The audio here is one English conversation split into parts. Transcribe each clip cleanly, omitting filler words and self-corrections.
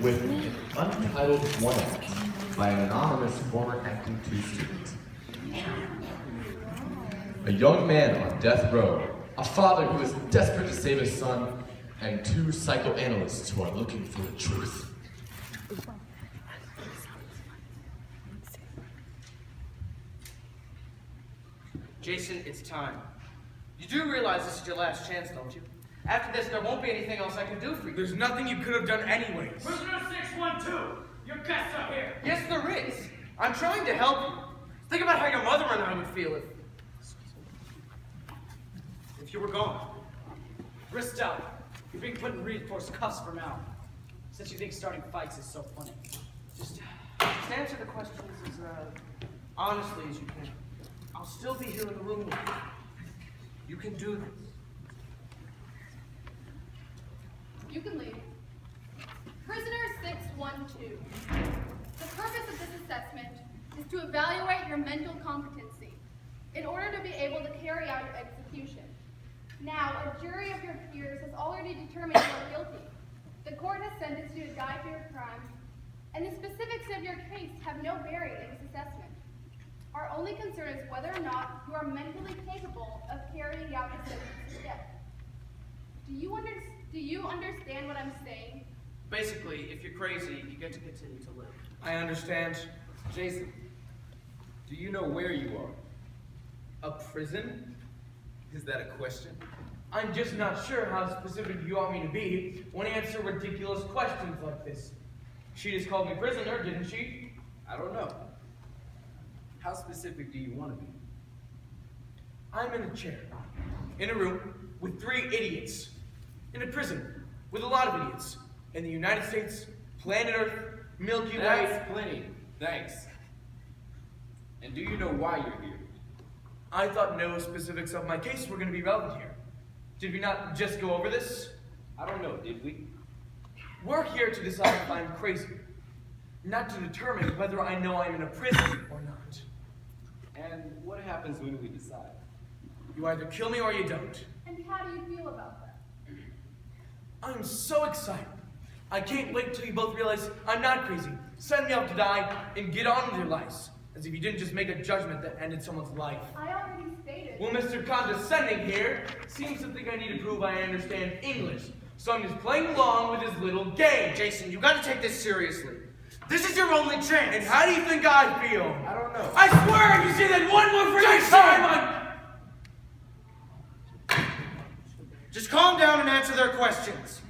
with Untitled 1 Act by an anonymous former Acting 2 student. A young man on death row, a father who is desperate to save his son, and two psychoanalysts who are looking for the truth. Jason, it's time. You do realize this is your last chance, don't you? After this, there won't be anything else I can do for you. There's nothing you could have done anyways. Prisoner 612, your guests are here. Yes, there is. I'm trying to help you. Think about how your mother and I would feel if you were gone. Wrist out. You're being put in reinforced cuffs for now. Since you think starting fights is so funny. Just answer the questions as honestly as you can. I'll still be here in the room with you. You can do this. You can leave. Prisoner 612. The purpose of this assessment is to evaluate your mental competency in order to be able to carry out your execution. Now, a jury of your peers has already determined you are guilty. The court has sentenced you to die for your crime, and the specifics of your case have no bearing in this assessment. Our only concern is whether or not you are mentally capable of carrying out the sentence to death. Do you understand what I'm saying? Basically, if you're crazy, you get to continue to live. I understand. Jason, do you know where you are? A prison? Is that a question? I'm just not sure how specific you want me to be when I answer ridiculous questions like this. She just called me prisoner, didn't she? I don't know. How specific do you want to be? I'm in a chair, in a room with 3 idiots, in a prison with a lot of idiots, in the United States, planet Earth, Milky Way. That's plenty. Thanks. And do you know why you're here? I thought no specifics of my case were going to be relevant here. Did we not just go over this? I don't know, did we? We're here to decide if I'm crazy, not to determine whether I know I'm in a prison or not. And what happens when we decide? You either kill me or you don't. And how do you feel about that? I'm so excited. I can't wait till you both realize I'm not crazy. Send me out to die and get on with your lives. As if you didn't just make a judgment that ended someone's life. I already stated. Well, Mr. Condescending here seems to think I need to prove I understand English. So I'm just playing along with his little game. Jason, you gotta take this seriously. This is your only chance. And how do you think I feel? I don't know. I swear if you say that one more freaking time, Just calm down and answer their questions.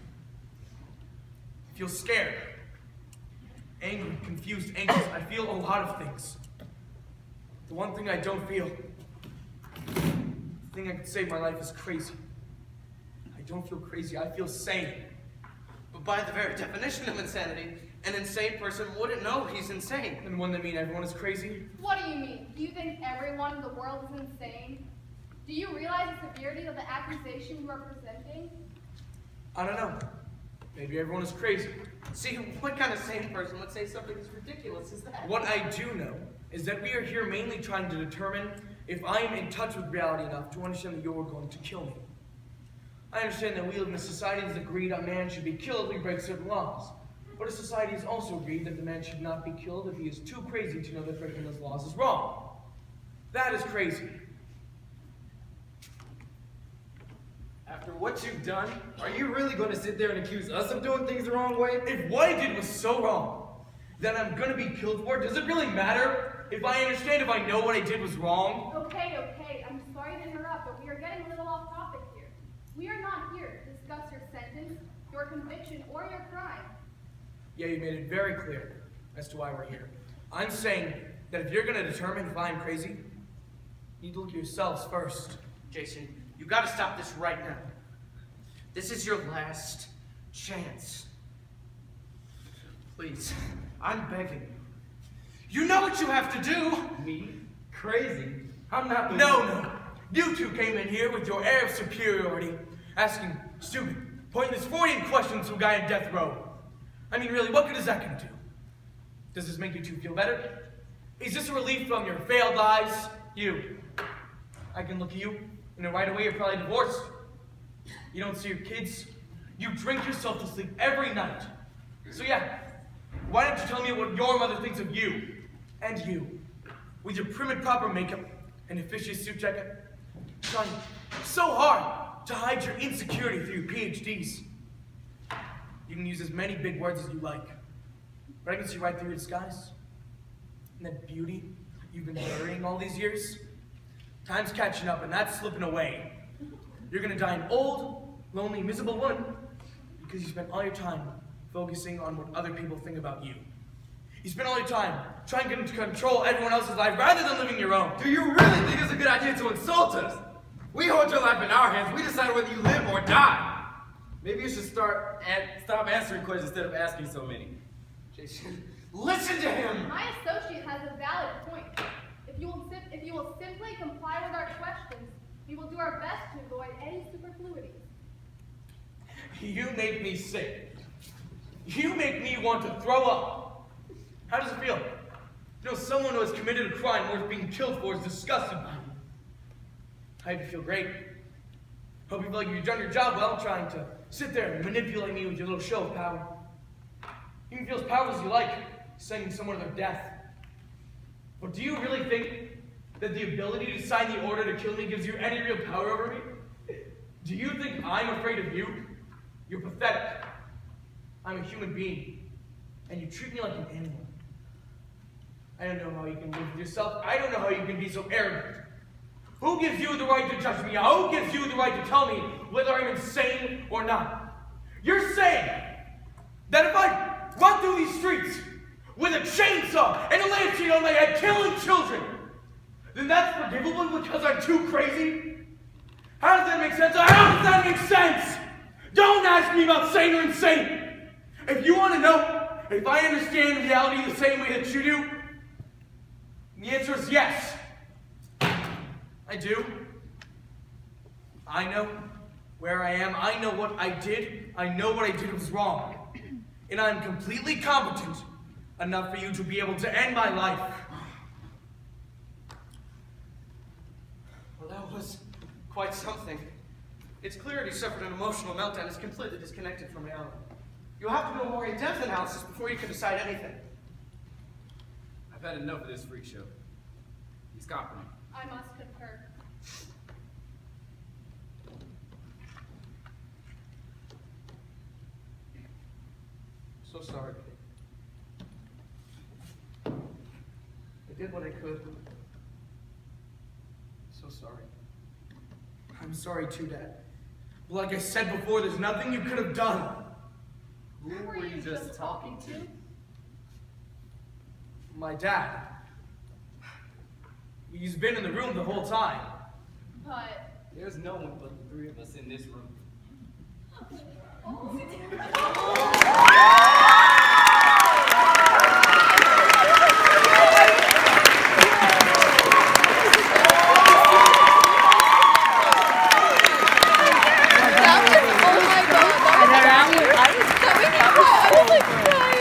I feel scared, angry, confused, anxious. I feel a lot of things. The one thing I don't feel, the thing that could save my life, is crazy. I don't feel crazy, I feel sane. But by the very definition of insanity, an insane person wouldn't know he's insane. And wouldn't that mean everyone is crazy? What do you mean? Do you think everyone in the world is insane? Do you realize the severity of the accusation you are presenting? I don't know. Maybe everyone is crazy. See, what kind of sane person would say something as ridiculous as that? What I do know is that we are here mainly trying to determine if I am in touch with reality enough to understand that you're going to kill me. I understand that we live in a society that has agreed a man should be killed if he breaks certain laws. But a society has also agreed that the man should not be killed if he is too crazy to know that breaking those laws is wrong. That is crazy. After what you've done, are you really going to sit there and accuse us of doing things the wrong way? If what I did was so wrong that I'm going to be killed for it, does it really matter if I understand, if I know what I did was wrong? Okay. I'm sorry to interrupt, but we are getting a little off topic here. We are not here to discuss your sentence, your conviction, or your crime. Yeah, you made it very clear as to why we're here. I'm saying that if you're going to determine if I'm crazy, you need to look at yourselves first. Jason, you gotta stop this right now. This is your last chance. Please, I'm begging you. You know what you have to do. Me? Crazy? I'm not the No. You two came in here with your air of superiority, asking stupid, pointless, Freudian questions to a guy in death row. I mean, really, what good is that gonna do? Does this make you two feel better? Is this a relief from your failed lives? You. I can look at you, and then right away you're probably divorced. You don't see your kids. You drink yourself to sleep every night. So yeah, Why don't you tell me what your mother thinks of you? And you, with your prim and proper makeup and officious suit jacket, trying so hard to hide your insecurity through your PhDs. You can use as many big words as you like, but I can see right through your disguise. And that beauty you've been burying all these years, time's catching up and that's slipping away. You're gonna die an old, lonely, miserable woman because you spent all your time focusing on what other people think about you. You spend all your time trying to control everyone else's life rather than living your own. Do you really think it's a good idea to insult us? We hold your life in our hands. We decide whether you live or die. Maybe you should stop answering questions instead of asking so many. Jason, listen to him! My associate has a valid point. If you will simply comply with our questions, we will do our best to avoid any superfluities. You make me sick. You make me want to throw up. How does it feel? You know, someone who has committed a crime worth being killed for is disgusted by you. I hope you feel great. Hope you feel like you've done your job well, trying to sit there and manipulate me with your little show of power. You can feel as powerful as you like, sending someone to their death. But do you really think that the ability to sign the order to kill me gives you any real power over me? Do you think I'm afraid of you? You're pathetic. I'm a human being, and you treat me like an animal. I don't know how you can live with yourself. I don't know how you can be so arrogant. Who gives you the right to judge me? Who gives you the right to tell me whether I'm insane or not? You're saying that if I run through these streets with a chainsaw and a lampshade on my head killing children, then that's forgivable because I'm too crazy? How does that make sense? How does that make sense? Don't ask me about sane or insane. If you want to know if I understand reality the same way that you do, the answer is yes. I do. I know where I am. I know what I did. I know what I did was wrong. And I'm completely competent enough for you to be able to end my life. Well, that was quite something. It's clear that he suffered an emotional meltdown. It's completely disconnected from reality. You'll have to do a more in-depth analysis before you can decide anything. I've had enough of this freak show. He's competent. I must concur. So sorry. I did what I could. So sorry. I'm sorry too, Dad. But like I said before, there's nothing you could have done. Who were you just talking to? My dad. He's been in the room the whole time. But... There's no one but the three of us in this room. Oh.